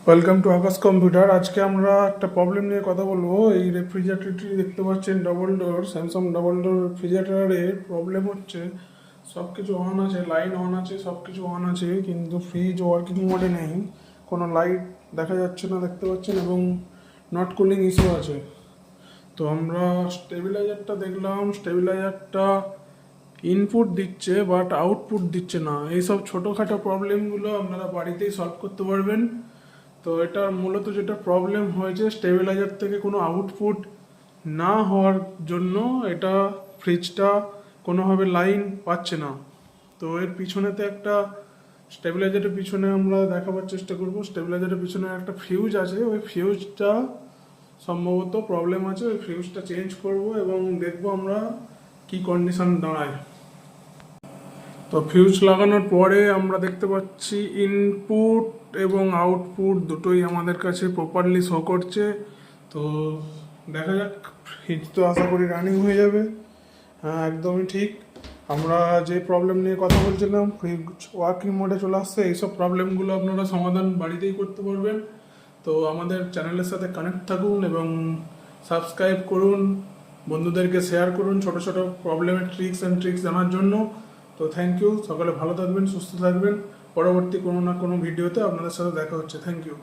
Welcome to Akash computer. আজকে আমরা একটা প্রবলেম নিয়ে কথা বলবো। এই রেফ্রিজারেটরটি দেখতে পাচ্ছেন, double door Samsung double door রেফ্রিজারেটরের প্রবলেম হচ্ছে সব কিছু অন আছে, লাইন অন আছে, সব কিছু অন আছে, কিন্তু ফ্রিজ ওয়ার্কিং মোডে নেই। কোনো লাইট দেখা যাচ্ছে না, দেখতে পাচ্ছেন, এবং নট কুলিং ইস্যু আছে। তো আমরা স্টেবিলাইজারটা দেখলাম, স্টেবিলাইজারটা ইনপুট দিচ্ছে বাট আউটপুট দিচ্ছে না। এইসব ছোটোখাটো প্রবলেমগুলো আপনারা বাড়িতেই সলভ করতে পারবেন। তো এটা মূলত যেটা প্রবলেম হয়েছে, স্টেবিলাইজার থেকে কোনো আউটপুট না হওয়ার জন্য এটা ফ্রিজটা কোনোভাবে লাইন পাচ্ছে না। তো এর পিছনেতে একটা স্টেবিলাইজারের পিছনে আমরা দেখাবার চেষ্টা করব। স্টেবিলাইজারের পিছনে একটা ফিউজ আছে, ওই ফিউজটা সম্ভবত প্রবলেম আছে। ওই ফিউজটা চেঞ্জ করব এবং দেখব আমরা কি কন্ডিশন দাঁড়ায়। তো ফিউজ লাগানোর পরে আমরা দেখতে পাচ্ছি ইনপুট এবং আউটপুট দুটোই আমাদের কাছে প্রপারলি শো করছে। তো দেখা যাক, ফ্রিজ তো আশা করি রানিং হয়ে যাবে। হ্যাঁ, একদমই ঠিক। আমরা যে প্রবলেম নিয়ে কথা বলছিলাম, ফ্রিজ ওয়ার্কিং মোডে চলে আসছে। এইসব প্রবলেমগুলো আপনারা সমাধান বাড়িতেই করতে পারবেন। তো আমাদের চ্যানেলের সাথে কানেক্ট থাকুন এবং সাবস্ক্রাইব করুন, বন্ধুদেরকে শেয়ার করুন ছোটো ছোটো প্রবলেমের ট্রিক্স জানার জন্য। তো থ্যাংক ইউ, সকলে ভালো থাকবেন, সুস্থ থাকবেন। পরবর্তী কোনো না কোনো ভিডিওতে আপনাদের সাথে দেখা হচ্ছে। Thank you.